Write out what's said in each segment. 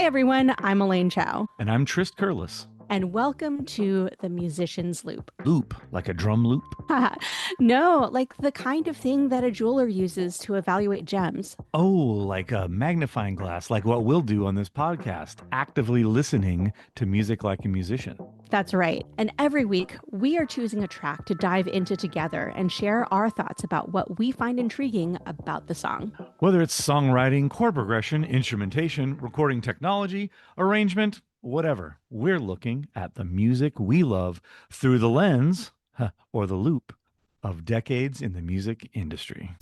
everyone, I'm Elaine Chow. And I'm Trist Curless. And welcome to the Musician's Loop. Loop, like a drum loop? No, like the kind of thing that a jeweler uses to evaluate gems. Oh, like a magnifying glass, like what we'll do on this podcast, actively listening to music like a musician. That's right. And every week, we are choosing a track to dive into together and share our thoughts about what we find intriguing about the song. Whether it's songwriting, chord progression, instrumentation, recording technology, arrangement, whatever, we're looking at the music we love through the lens, or the loop, of decades in the music industry.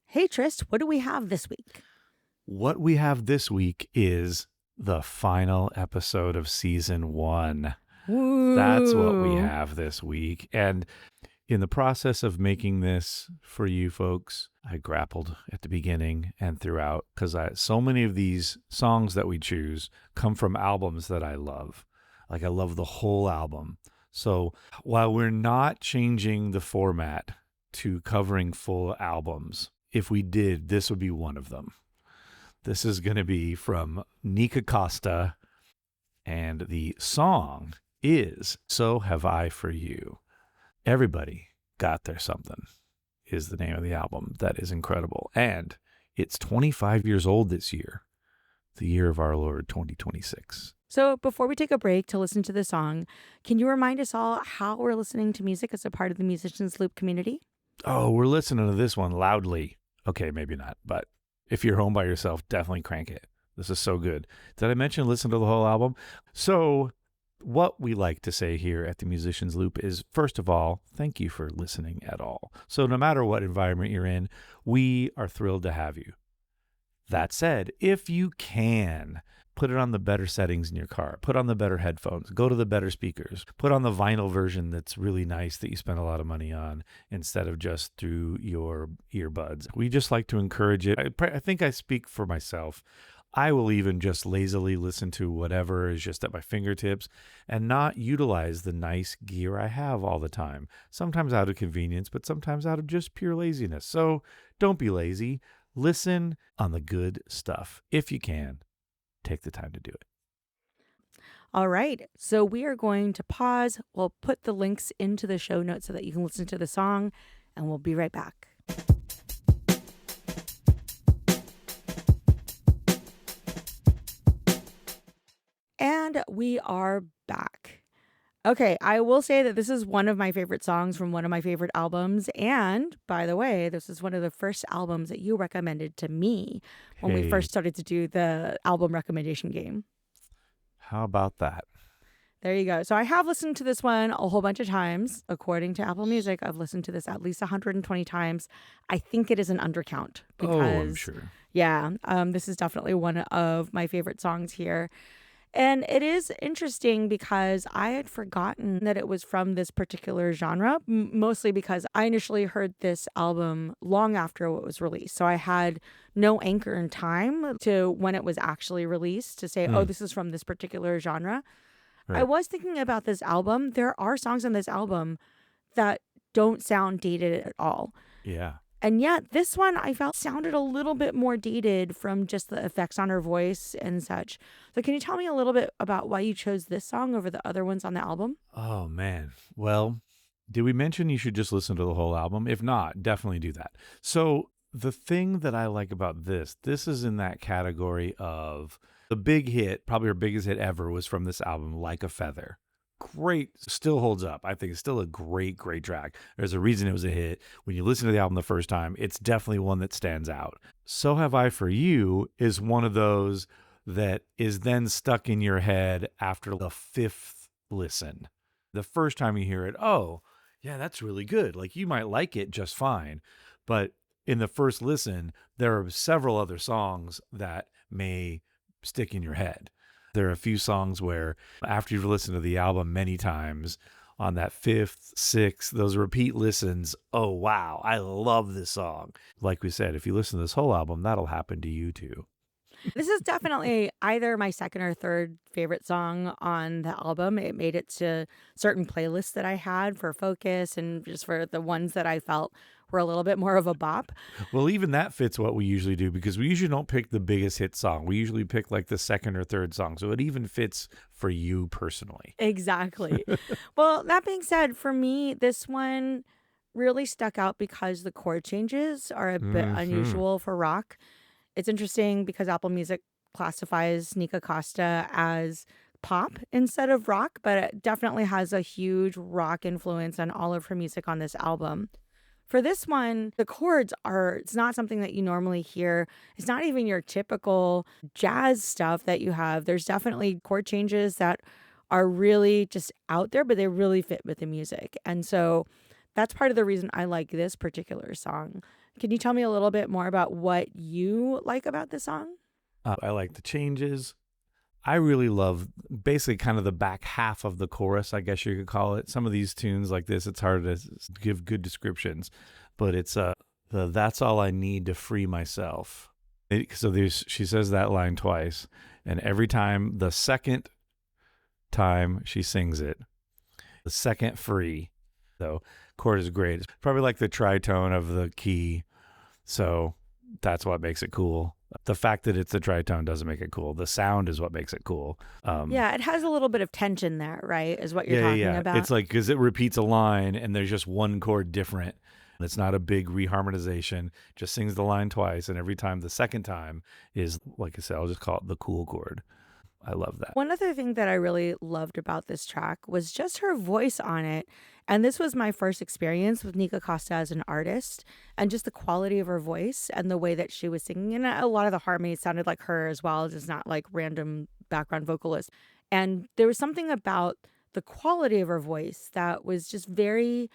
Hey, Trist, what do we have this week? What we have this week is the final episode of season 1. Ooh. That's what we have this week. And in the process of making this for you folks, I grappled at the beginning and throughout because so many of these songs that we choose come from albums that I love. Like I love the whole album. So while we're not changing the format to covering full albums, if we did, this would be one of them. This is going to be from Nikka Costa, and the song is So Have I For You. Everybody Got There Something is the name of the album. That is incredible. And it's 25 years old this year, the year of our Lord 2026. So before we take a break to listen to the song, can you remind us all how we're listening to music as a part of the Musician's Loop community? Oh, we're listening to this one loudly. Okay, maybe not, but if you're home by yourself, definitely crank it. This is so good. Did I mention listen to the whole album? So what we like to say here at the Musician's Loop is, first of all, thank you for listening at all. So no matter what environment you're in, we are thrilled to have you. That said, if you can, put it on the better settings in your car, put on the better headphones, go to the better speakers, put on the vinyl version that's really nice that you spend a lot of money on instead of just through your earbuds. We just like to encourage it. I think I speak for myself. I will even just lazily listen to whatever is just at my fingertips and not utilize the nice gear I have all the time. Sometimes out of convenience, but sometimes out of just pure laziness. So don't be lazy. Listen on the good stuff. If you can, take the time to do it. All right. So we are going to pause. We'll put the links into the show notes so that you can listen to the song, and we'll be right back. And we are back. Okay, I will say that this is one of my favorite songs from one of my favorite albums. And by the way, this is one of the first albums that you recommended to me when we first started to do the album recommendation game. How about that? There you go. So I have listened to this one a whole bunch of times. According to Apple Music, I've listened to this at least 120 times. I think it is an undercount because, I'm sure. Yeah, this is definitely one of my favorite songs here. And it is interesting because I had forgotten that it was from this particular genre, mostly because I initially heard this album long after it was released. So I had no anchor in time to when it was actually released to say, oh, this is from this particular genre. Right. I was thinking about this album. There are songs on this album that don't sound dated at all. Yeah. And yet this one I felt sounded a little bit more dated from just the effects on her voice and such. So can you tell me a little bit about why you chose this song over the other ones on the album? Oh, man. Well, did we mention you should just listen to the whole album? If not, definitely do that. So the thing that I like about this is in that category of the big hit, probably her biggest hit ever was from this album, Like a Feather. Great, still holds up. I think it's still a great track. There's a reason it was a hit. When you listen to the album the first time, it's definitely one that stands out. So Have I For You is one of those that is then stuck in your head after the fifth listen. The first time you hear it, oh, yeah, that's really good. Like you might like it just fine. But in the first listen, there are several other songs that may stick in your head. There are a few songs where after you've listened to the album many times, on that fifth, sixth, those repeat listens, oh, wow, I love this song. Like we said, if you listen to this whole album, that'll happen to you too. This is definitely either my second or third favorite song on the album. It made it to certain playlists that I had for Focus and just for the ones that I felt were a little bit more of a bop. Well, even that fits what we usually do because we usually don't pick the biggest hit song. We usually pick like the second or third song. So it even fits for you personally. Exactly. Well, that being said, for me, this one really stuck out because the chord changes are a bit Hmm. unusual for rock. It's interesting because Apple Music classifies Nikka Costa as pop instead of rock, but it definitely has a huge rock influence on all of her music on this album. For this one, the chords are, it's not something that you normally hear. It's not even your typical jazz stuff that you have. There's definitely chord changes that are really just out there, but they really fit with the music. And so that's part of the reason I like this particular song. Can you tell me a little bit more about what you like about this song? I like the changes. I really love basically kind of the back half of the chorus, I guess you could call it. Some of these tunes like this, it's hard to give good descriptions, but it's the "That's all I need to free myself." She says that line twice, and every time the second time she sings it, the second free. So chord is great. It's probably like the tritone of the key, so that's what makes it cool. The fact that it's a tritone doesn't make it cool. The sound is what makes it cool. Yeah, it has a little bit of tension there, right? Is what you're Yeah, talking yeah. about. It's like because it repeats a line and there's just one chord different. It's not a big reharmonization. Just sings the line twice, and every time the second time is, like I said, I'll just call it the cool chord. I love that. One other thing that I really loved about this track was just her voice on it. And this was my first experience with Nikka Costa as an artist and just the quality of her voice and the way that she was singing. And a lot of the harmonies sounded like her as well, just not like random background vocalist. And there was something about the quality of her voice that was just very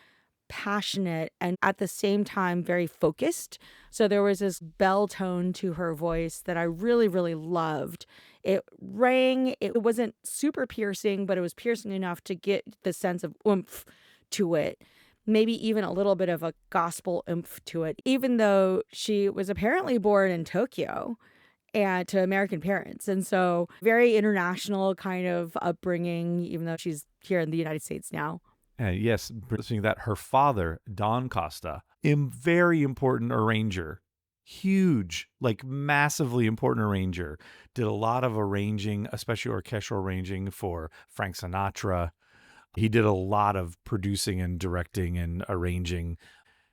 passionate and at the same time very focused. So there was this bell tone to her voice that I really, really loved. It rang, it wasn't super piercing, but it was piercing enough to get the sense of oomph to it. Maybe even a little bit of a gospel oomph to it, even though she was apparently born in Tokyo and to American parents. And so very international kind of upbringing, even though she's here in the United States now. And yes, seeing that her father, Don Costa, very important arranger, huge, like massively important arranger, did a lot of arranging, especially orchestral arranging for Frank Sinatra. He did a lot of producing and directing and arranging.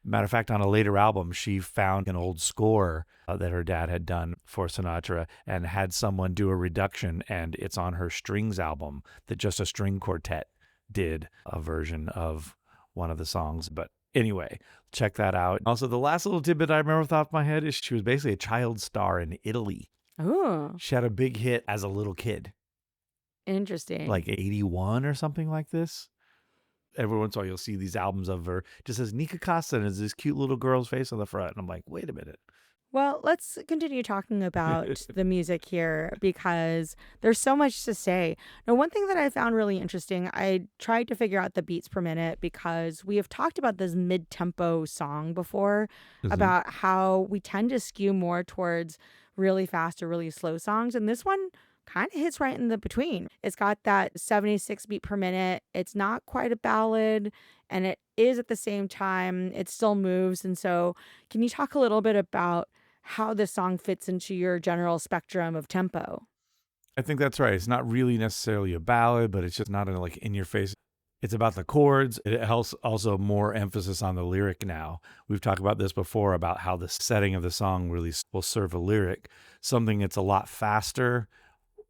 Matter of fact, on a later album, she found an old score that her dad had done for Sinatra and had someone do a reduction, and it's on her strings album that just a string quartet did a version of one of the songs. But anyway, check that out. Also, the last little tidbit I remember off the top of my head is she was basically a child star in Italy. Oh, She had a big hit as a little kid, interesting. like 81 or something like this. Every once in a while, you'll see these albums of her. Just says Nikka Costa and there's this cute little girl's face on the front. And I'm like, wait a minute. Well, let's continue talking about the music here because there's so much to say. Now, one thing that I found really interesting, I tried to figure out the beats per minute because we have talked about this mid tempo song before about how we tend to skew more towards really fast or really slow songs. And this one kind of hits right in the between. It's got that 76 beat per minute. It's not quite a ballad and it is at the same time, it still moves. And so, can you talk a little bit about how this song fits into your general spectrum of tempo? I think that's right. It's not really necessarily a ballad, but it's just not like in your face. It's about the chords. It helps also more emphasis on the lyric now. We've talked about this before about how the setting of the song really will serve a lyric. Something that's a lot faster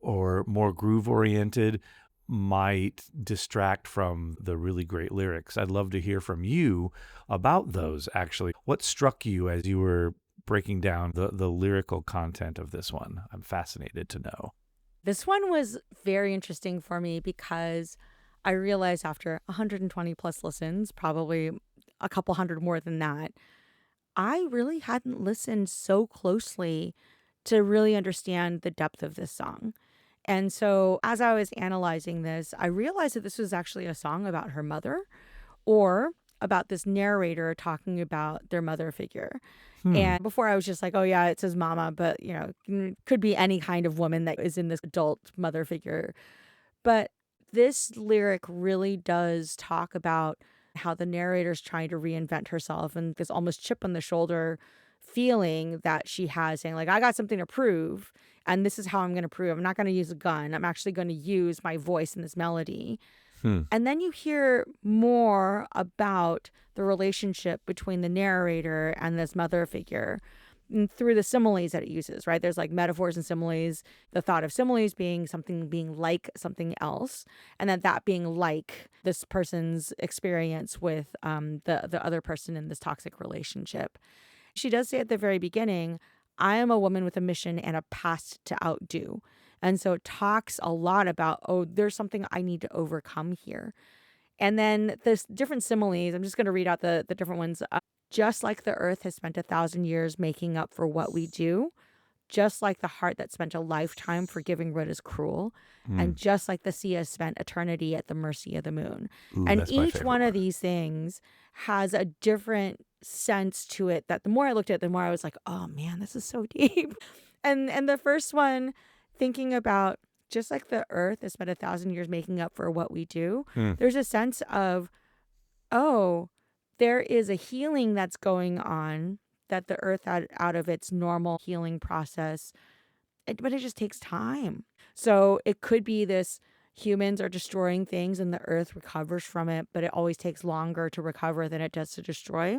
or more groove oriented might distract from the really great lyrics. I'd love to hear from you about those actually. What struck you as you were breaking down the lyrical content of this one? I'm fascinated to know. This one was very interesting for me because I realized after 120 plus listens, probably a couple hundred more than that, I really hadn't listened so closely to really understand the depth of this song. And so as I was analyzing this, I realized that this was actually a song about her mother, or about this narrator talking about their mother figure. Hmm. And before I was just like, oh yeah, it says mama, but could be any kind of woman that is in this adult mother figure. But this lyric really does talk about how the narrator's trying to reinvent herself and this almost chip on the shoulder feeling that she has, saying like, I got something to prove and this is how I'm going to prove. I'm not going to use a gun. I'm actually going to use my voice in this melody. And then you hear more about the relationship between the narrator and this mother figure through the similes that it uses, right? There's like metaphors and similes, the thought of similes being something being like something else, and then that being like this person's experience with the other person in this toxic relationship. She does say at the very beginning, I am a woman with a mission and a past to outdo. And so it talks a lot about, oh, there's something I need to overcome here. And then there's different similes. I'm just going to read out the different ones. Just like the earth has spent 1,000 years making up for what we do, just like the heart that spent a lifetime forgiving what is cruel, and just like the sea has spent eternity at the mercy of the moon. Ooh, and that's my each favorite one one. of these things has a different sense to it that the more I looked at it, the more I was like, oh man, this is so deep. And the first one, thinking about just like the earth has spent 1,000 years making up for what we do, there's a sense of, oh, there is a healing that's going on that the earth had out of its normal healing process, but it just takes time. So it could be this humans are destroying things and the earth recovers from it, but it always takes longer to recover than it does to destroy.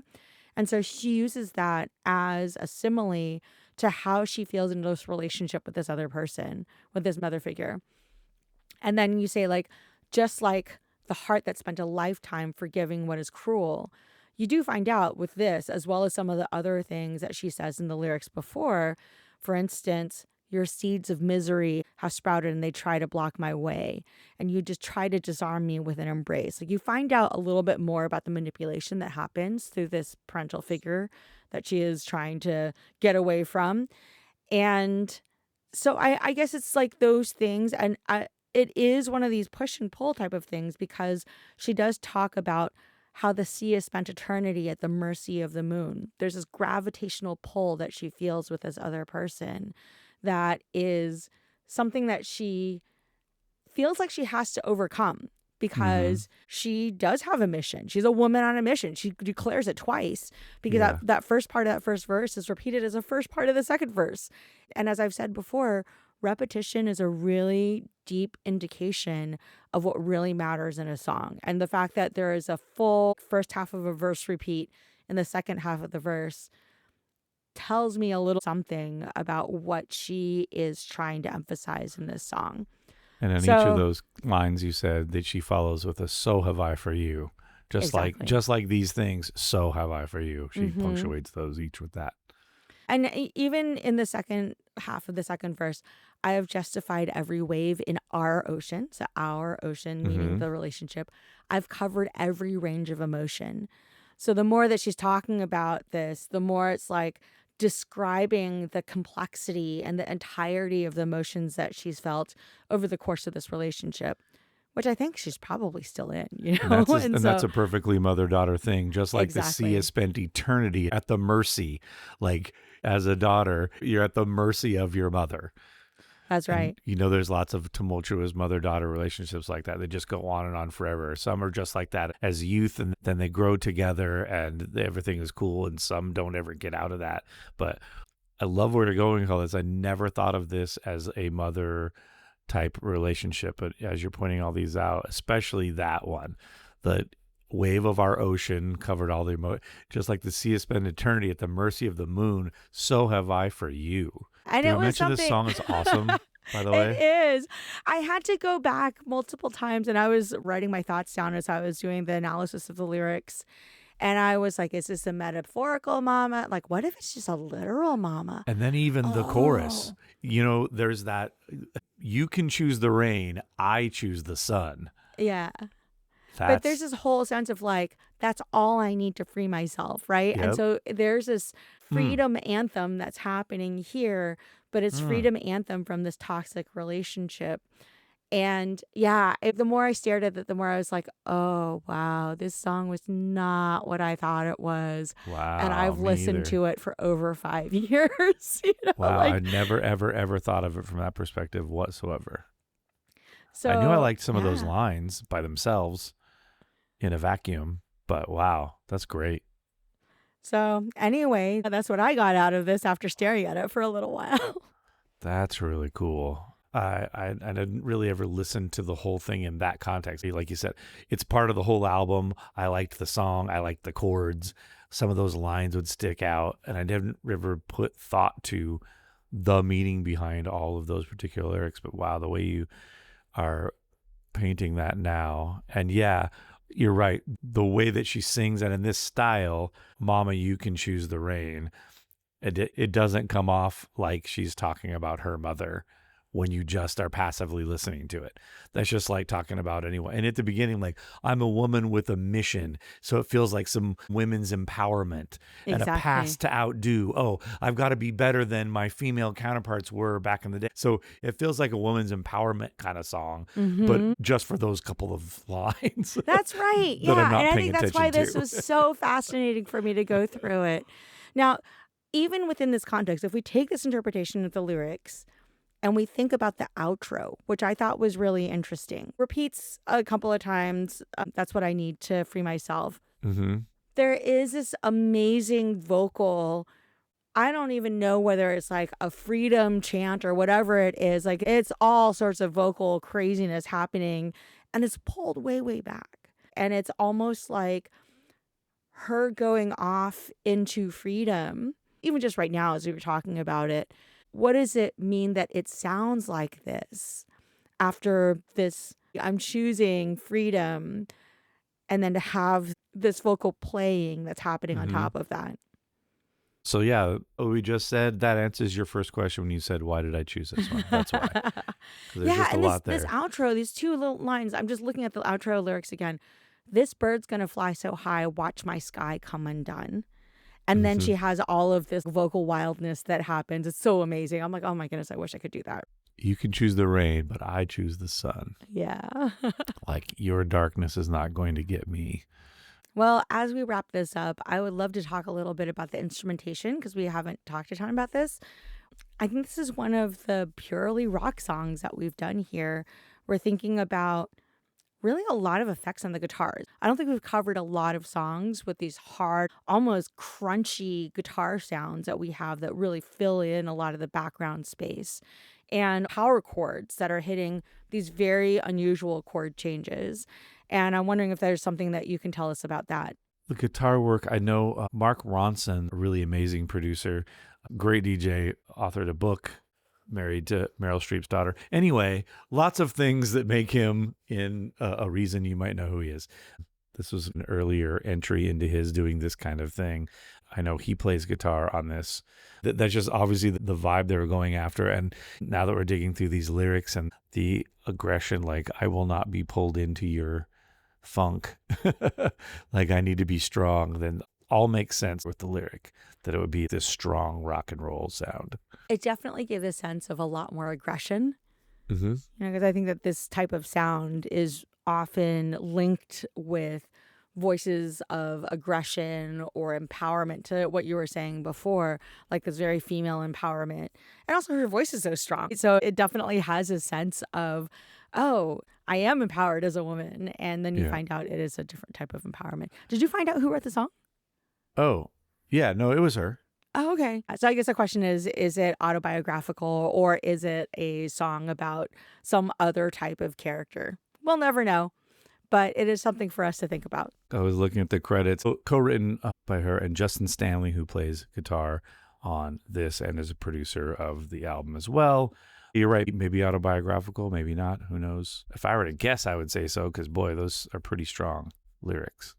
And so she uses that as a simile to how she feels in this relationship with this other person, with this mother figure. And then you say, like, just like the heart that spent a lifetime forgiving what is cruel, you do find out with this, as well as some of the other things that she says in the lyrics before. For instance, your seeds of misery have sprouted and they try to block my way. And you just try to disarm me with an embrace. Like, you find out a little bit more about the manipulation that happens through this parental figure that she is trying to get away from. And so I guess it's like those things. And it is one of these push and pull type of things, because she does talk about how the sea has spent eternity at the mercy of the moon. There's this gravitational pull that she feels with this other person that is something that she feels like she has to overcome, because she does have a mission. She's a woman on a mission. She declares it twice, because that first part of that first verse is repeated as the first part of the second verse. And as I've said before, repetition is a really deep indication of what really matters in a song. And the fact that there is a full first half of a verse repeat in the second half of the verse tells me a little something about what she is trying to emphasize in this song. And in each of those lines you said that she follows with a "so have I for you." Just like these things, so have I for you. She punctuates those each with that. And even in the second half of the second verse, I have justified every wave in our ocean. So our ocean, meaning the relationship. I've covered every range of emotion. So the more that she's talking about this, the more it's like describing the complexity and the entirety of the emotions that she's felt over the course of this relationship, which I think she's probably still in, you know? That's a perfectly mother-daughter thing. Just like the sea has spent eternity at the mercy. Like, as a daughter, you're at the mercy of your mother. That's right. And, there's lots of tumultuous mother-daughter relationships like that. They just go on and on forever. Some are just like that as youth, and then they grow together and everything is cool, and some don't ever get out of that. But I love where you're going with all this. I never thought of this as a mother type relationship, but as you're pointing all these out, especially that one, the wave of our ocean covered all the just like the sea has spent eternity at the mercy of the moon, so have I for you. And Did it I was mention something... this song is awesome, by the way? It is. I had to go back multiple times, and I was writing my thoughts down as I was doing the analysis of the lyrics. And I was like, is this a metaphorical mama? Like, what if it's just a literal mama? And then even the chorus, there's that, you can choose the rain, I choose the sun. Yeah. But there's this whole sense of like, that's all I need to free myself, right? Yep. And so there's this freedom anthem that's happening here, but it's freedom anthem from this toxic relationship. And yeah, the more I stared at it, the more I was like, oh, wow, this song was not what I thought it was. And Wow, I've me listened either. to it for over 5 years, Wow, I like, never, ever, ever thought of it from that perspective whatsoever. I knew I so liked some of those yeah. lines by themselves in a vacuum, but wow, that's great. So anyway, that's what I got out of this after staring at it for a little while. That's really cool. I didn't really ever listen to the whole thing in that context. Like you said, it's part of the whole album. I liked the song. I liked the chords. Some of those lines would stick out, and I didn't ever put thought to the meaning behind all of those particular lyrics. But wow, the way you are painting that now, and yeah, you're right. The way that she sings, and in this style, "Mama, you can choose the rain." It doesn't come off like she's talking about her mother when you just are passively listening to it. That's just like talking about anyone. And at the beginning, like, I'm a woman with a mission. So it feels like some women's empowerment and a Exactly. past to outdo. Oh, I've got to be better than my female counterparts were back in the day. So it feels like a woman's empowerment kind of song, but Hmm. just for those couple of lines That's right. that I'm Yeah. And not I paying think that's why attention this to. was so fascinating for me to go through it. Now, even within this context, if we take this interpretation of the lyrics and we think about the outro, which I thought was really interesting, repeats a couple of times. That's what I need to free myself. Mm-hmm. There is this amazing vocal. I don't even know whether it's like a freedom chant or whatever it is. Like it's all sorts of vocal craziness happening and it's pulled way, way back. And it's almost like her going off into freedom, even just right now as we were talking about it. What does it mean that it sounds like this after this? I'm choosing freedom, and then to have this vocal playing that's happening on Mm-hmm. top of that. So yeah, what we just said, that answers your first question when you said, why did I choose this one? That's why. 'Cause there's Yeah, just a and this lot this there. outro, these two little lines, I'm just looking at the outro lyrics again. This bird's gonna fly so high, watch my sky come undone. And then Hmm. she has all of this vocal wildness that happens. It's so amazing. I'm like, oh my goodness, I wish I could do that. You can choose the rain, but I choose the sun. Yeah. Like, your darkness is not going to get me. Well, as we wrap this up, I would love to talk a little bit about the instrumentation because we haven't talked a ton about this. I think this is one of the purely rock songs that we've done here. We're thinking about really a lot of effects on the guitars. I don't think we've covered a lot of songs with these hard, almost crunchy guitar sounds that we have that really fill in a lot of the background space. And power chords that are hitting these very unusual chord changes. And I'm wondering if there's something that you can tell us about that. The guitar work, I know Mark Ronson, a really amazing producer, great DJ, authored a book, married to Meryl Streep's daughter. Anyway, lots of things that make him in a reason you might know who he is. This was an earlier entry into his doing this kind of thing. I know he plays guitar on this. That's just obviously the vibe they were going after. And now that we're digging through these lyrics and the aggression, like, I will not be pulled into your funk, like, I need to be strong, then all makes sense with the lyric that it would be this strong rock and roll sound. It definitely gives a sense of a lot more aggression, Mm-hmm. because I think that this type of sound is often linked with voices of aggression or empowerment to what you were saying before, like this very female empowerment. And also her voice is so strong. So it definitely has a sense of, oh, I am empowered as a woman. And then you Yeah. find out it is a different type of empowerment. Did you find out who wrote the song? Oh, yeah. No, it was her. Oh, okay. So I guess the question is it autobiographical or is it a song about some other type of character? We'll never know, but it is something for us to think about. I was looking at the credits, co-written by her and Justin Stanley, who plays guitar on this and is a producer of the album as well. You're right. Maybe autobiographical, maybe not. Who knows? If I were to guess, I would say so, because boy, those are pretty strong lyrics.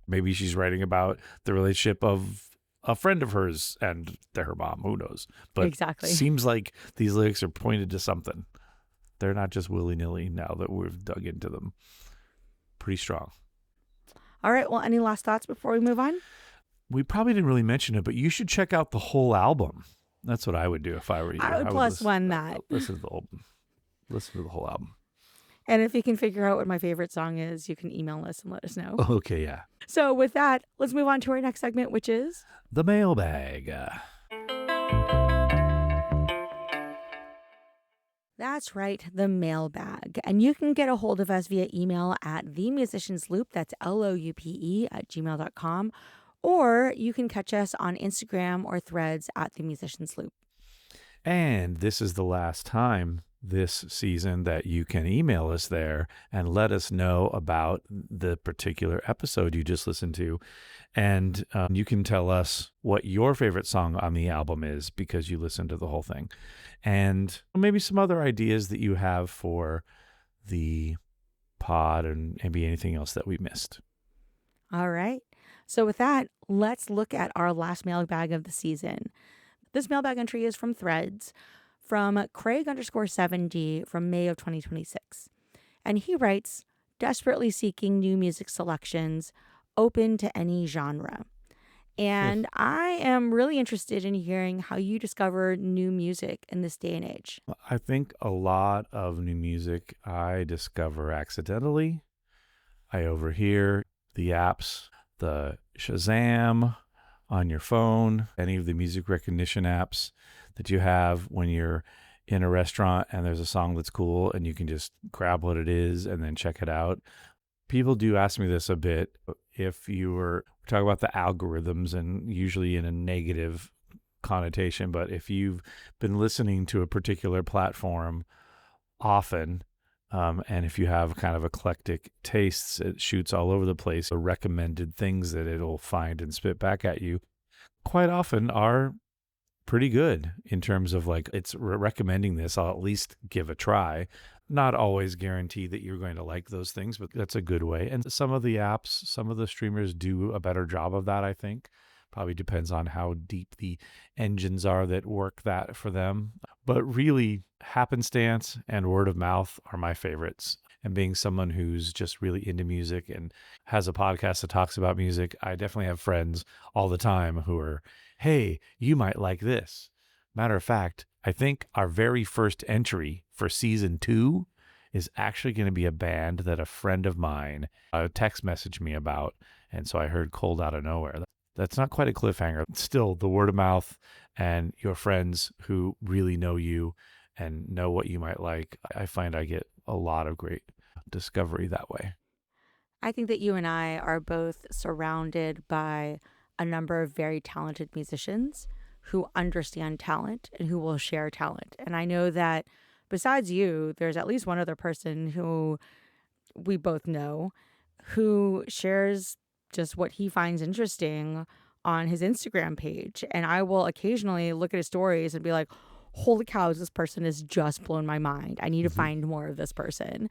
Maybe she's writing about the relationship of a friend of hers and her mom. Who knows? But Exactly. seems like these lyrics are pointed to something. They're not just willy-nilly now that we've dug into them. Pretty strong. All right. Well, any last thoughts before we move on? We probably didn't really mention it, but you should check out the whole album. That's what I would do if I were you. I would plus one that. listen to the whole album. And if you can figure out what my favorite song is, you can email us and let us know. Okay, yeah. So with that, let's move on to our next segment, which is The mailbag. That's right, the mailbag. And you can get a hold of us via email at themusiciansloop, that's LOUPE @gmail.com, or you can catch us on Instagram or Threads at themusiciansloop. And this is the last time this season that you can email us there and let us know about the particular episode you just listened to. And you can tell us what your favorite song on the album is because you listened to the whole thing. And maybe some other ideas that you have for the pod and maybe anything else that we missed. All right. So with that, let's look at our last mailbag of the season. This mailbag entry is from Threads from Craig_7D from May of 2026. And he writes, desperately seeking new music selections, open to any genre. And I am really interested in hearing how you discover new music in this day and age. I think a lot of new music I discover accidentally. I overhear the apps, the Shazam on your phone, any of the music recognition apps that you have when you're in a restaurant and there's a song that's cool and you can just grab what it is and then check it out. People do ask me this a bit. If you were talking about the algorithms and usually in a negative connotation, but if you've been listening to a particular platform often, and if you have kind of eclectic tastes, it shoots all over the place. The recommended things that it'll find and spit back at you quite often are pretty good in terms of like, it's recommending this, I'll at least give a try. Not always guarantee that you're going to like those things, but that's a good way. And some of the apps, some of the streamers do a better job of that, I think. Probably depends on how deep the engines are that work that for them. But really, happenstance and word of mouth are my favorites. And being someone who's just really into music and has a podcast that talks about music, I definitely have friends all the time who are, hey, you might like this. Matter of fact, I think our very first entry for season 2 is actually going to be a band that a friend of mine text messaged me about. And so I heard cold out of nowhere. That's not quite a cliffhanger. Still, the word of mouth and your friends who really know you and know what you might like, I find I get a lot of great discovery that way. I think that you and I are both surrounded by a number of very talented musicians who understand talent and who will share talent. And I know that besides you, there's at least one other person who we both know who shares just what he finds interesting on his Instagram page. And I will occasionally look at his stories and be like, holy cows, this person has just blown my mind. I need to find more of this person.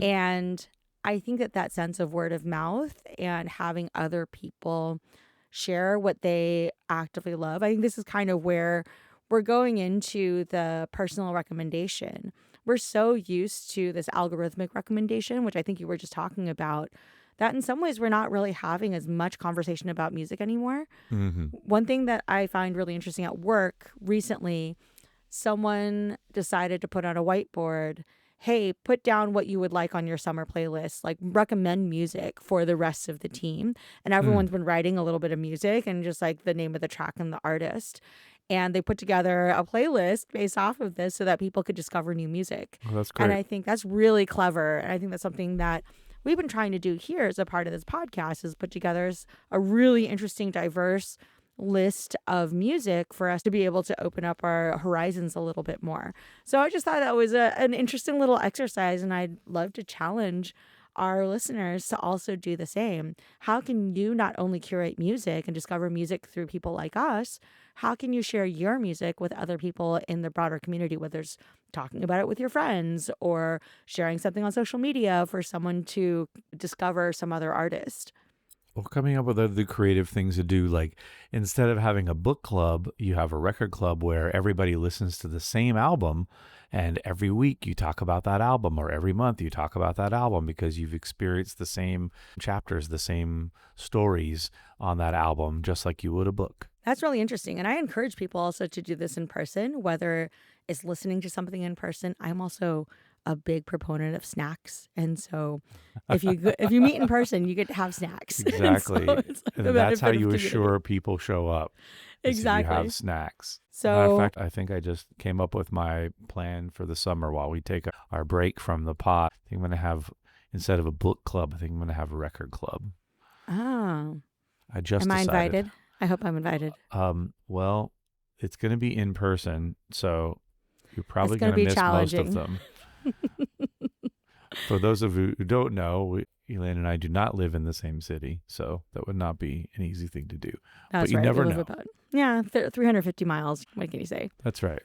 And I think that that sense of word of mouth and having other people share what they actively love, I think this is kind of where we're going into the personal recommendation. We're so used to this algorithmic recommendation, which I think you were just talking about, that in some ways we're not really having as much conversation about music anymore. One thing that I find really interesting at work recently, someone decided to put on a whiteboard, hey, put down what you would like on your summer playlist, like recommend music for the rest of the team. And everyone's been writing a little bit of music and just like the name of the track and the artist. And they put together a playlist based off of this so that people could discover new music. Oh, that's great. And I think that's really clever. And I think that's something that we've been trying to do here as a part of this podcast, is put together a really interesting, diverse list of music for us to be able to open up our horizons a little bit more. So I just thought that was an interesting little exercise, and I'd love to challenge our listeners to also do the same. How can you not only curate music and discover music through people like us, how can you share your music with other people in the broader community, whether it's talking about it with your friends or sharing something on social media for someone to discover some other artist? Well, coming up with other creative things to do, like instead of having a book club, you have a record club where everybody listens to the same album, and every week you talk about that album, or every month you talk about that album because you've experienced the same chapters, the same stories on that album, just like you would a book. That's really interesting. And I encourage people also to do this in person, whether it's listening to something in person. I'm also a big proponent of snacks, and so if you meet in person, you get to have snacks. Exactly. And so it's like And the that's how benefit of you community. assure people show up. Is if you Exactly. have snacks. Matter of So fact, I think I just came up with my plan for the summer while we take our break from the pot. I think I'm going to have, instead of a book club, I think I'm going to have a record club. oh, I just am I decided. invited? I hope I'm invited. Well, it's going to be in person, so you're probably It's going gonna to be miss most of challenging. them. For those of you who don't know, Elaine and I do not live in the same city, so that would not be an easy thing to do. That's you right. never We live know. about 350 miles. What can you say? That's right.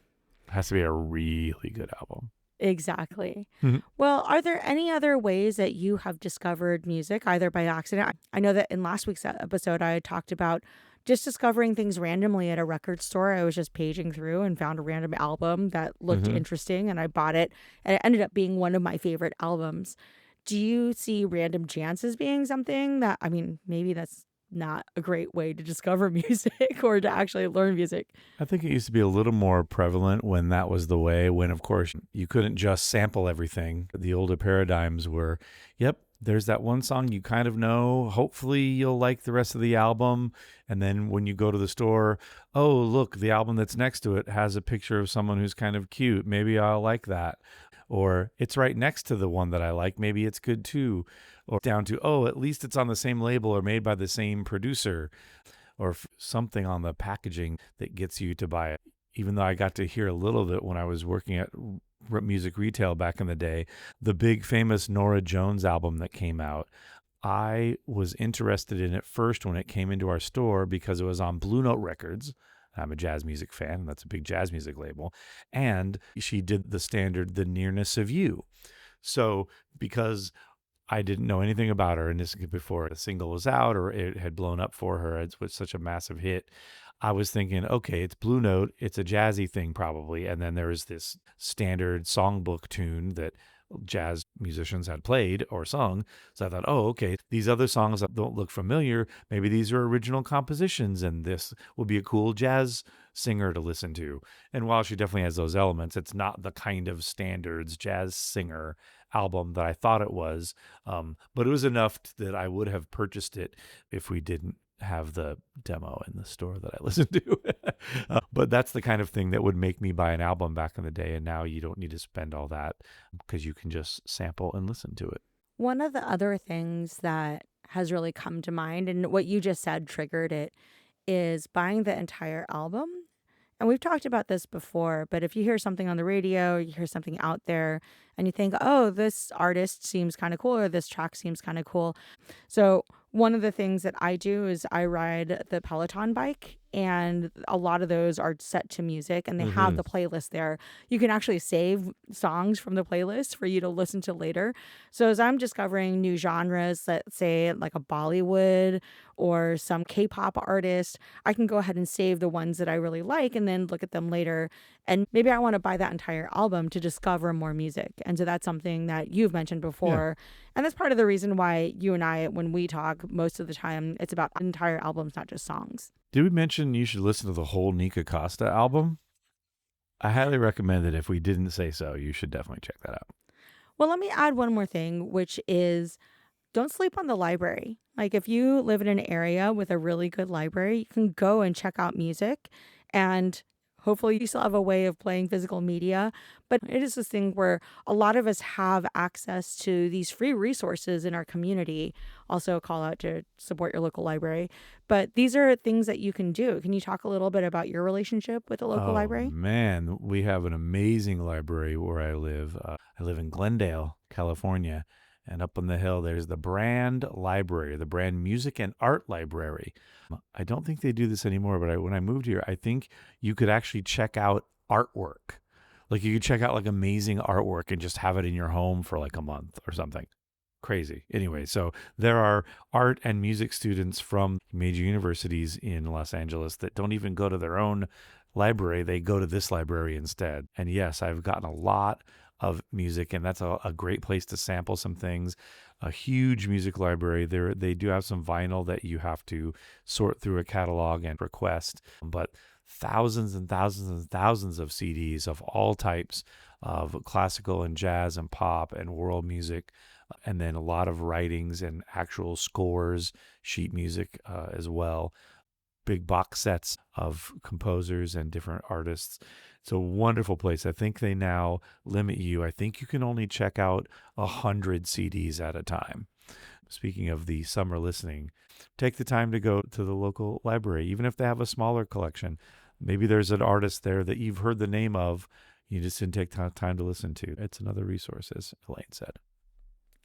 It has to be a really good album. Exactly. Mhm. Well, are there any other ways that you have discovered music, either by accident? I know that in last week's episode, I had talked about just discovering things randomly at a record store. I was just paging through and found a random album that looked interesting, and I bought it, and it ended up being one of my favorite albums. Do you see random chances being something that, I mean, maybe that's not a great way to discover music or to actually learn music? I think it used to be a little more prevalent when that was the way, when, of course, you couldn't just sample everything. The older paradigms were, yep, there's that one song you kind of know. Hopefully you'll like the rest of the album. And then when you go to the store, oh, look, the album that's next to it has a picture of someone who's kind of cute. Maybe I'll like that. Or it's right next to the one that I like. Maybe it's good too. Or down to, oh, at least it's on the same label or made by the same producer. Or something on the packaging that gets you to buy it. Even though I got to hear a little bit when I was working at music retail back in the day, the big famous Norah Jones album that came out, I was interested in it first when it came into our store because it was on Blue Note Records. I'm a jazz music fan, and that's a big jazz music label. And she did the standard, The Nearness of You. So because I didn't know anything about her, and this before the single was out or it had blown up for her, it was such a massive hit. I was thinking, okay, it's Blue Note, it's a jazzy thing probably, and then there was this standard songbook tune that jazz musicians had played or sung. So I thought, oh, okay, these other songs that don't look familiar, maybe these are original compositions, and this will be a cool jazz singer to listen to. And while she definitely has those elements, it's not the kind of standards jazz singer album that I thought it was. But it was enough that I would have purchased it if we didn't have the demo in the store that I listened to. But that's the kind of thing that would make me buy an album back in the day. And now you don't need to spend all that because you can just sample and listen to it. One of the other things that has really come to mind, and what you just said triggered it, is buying the entire album. And we've talked about this before, but if you hear something on the radio, you hear something out there, and you think, oh, this artist seems kind of cool, or this track seems kind of cool. So one of the things that I do is I ride the Peloton bike, and a lot of those are set to music, and they have the playlist there. You can actually save songs from the playlist for you to listen to later. So as I'm discovering new genres, let's say like a Bollywood or some K-pop artist, I can go ahead and save the ones that I really like and then look at them later. And maybe I want to buy that entire album to discover more music. And so that's something that you've mentioned before. Yeah. And that's part of the reason why you and I, when we talk, most of the time, it's about entire albums, not just songs. Did we mention you should listen to the whole Nikka Costa album? I highly recommend it. If we didn't say so, you should definitely check that out. Well, let me add one more thing, which is don't sleep on the library. Like if you live in an area with a really good library, you can go and check out music, and hopefully you still have a way of playing physical media. But it is this thing where a lot of us have access to these free resources in our community. Also a call out to support your local library. But these are things that you can do. Can you talk a little bit about your relationship with the local library? Man, we have an amazing library where I live. I live in Glendale, California. And up on the hill, there's the Brand Library, the Brand Music and Art Library. I don't think they do this anymore, but when I moved here, I think you could actually check out artwork. Like you could check out like amazing artwork and just have it in your home for like a month or something. Crazy. Anyway, so there are art and music students from major universities in Los Angeles that don't even go to their own library. They go to this library instead. And yes, I've gotten a lot of music, and that's a great place to sample some things. A huge music library. They do have some vinyl that you have to sort through a catalog and request, but thousands and thousands and thousands of CDs of all types of classical and jazz and pop and world music, and then a lot of writings and actual scores, sheet music as well. Big box sets of composers and different artists. It's a wonderful place. I think they now limit you. I think you can only check out 100 CDs at a time. Speaking of the summer listening, take the time to go to the local library, even if they have a smaller collection. Maybe there's an artist there that you've heard the name of, you just didn't take time to listen to. It's another resource, as Elaine said.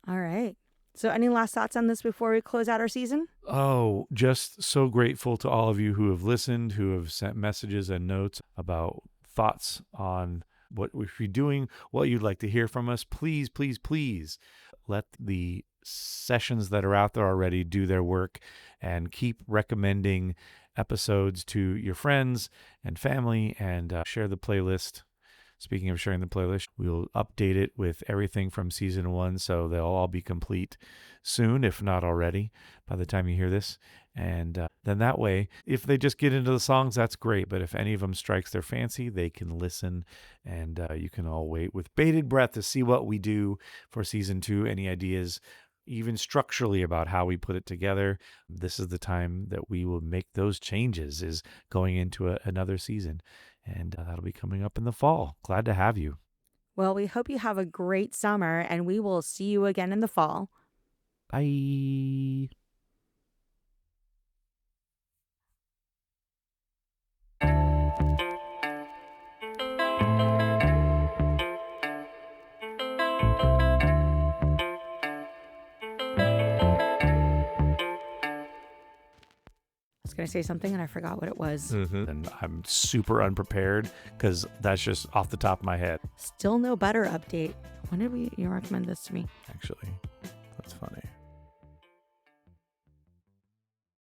All right. So any last thoughts on this before we close out our season? Oh, just so grateful to all of you who have listened, who have sent messages and notes about thoughts on what we're doing, what you'd like to hear from us. Please, please, please let the sessions that are out there already do their work and keep recommending episodes to your friends and family, and share the playlist. Speaking of sharing the playlist, we'll update it with everything from season 1, so they'll all be complete soon, if not already, by the time you hear this. And then that way, if they just get into the songs, that's great. But if any of them strikes their fancy, they can listen, and you can all wait with bated breath to see what we do for season 2. Any ideas, even structurally, about how we put it together, this is the time that we will make those changes, is going into another season. And that'll be coming up in the fall. Glad to have you. Well, we hope you have a great summer, and we will see you again in the fall. Bye. I was going to say something and I forgot what it was. And I'm super unprepared because that's just off the top of my head. Still no butter update. When did you recommend this to me? Actually, that's funny.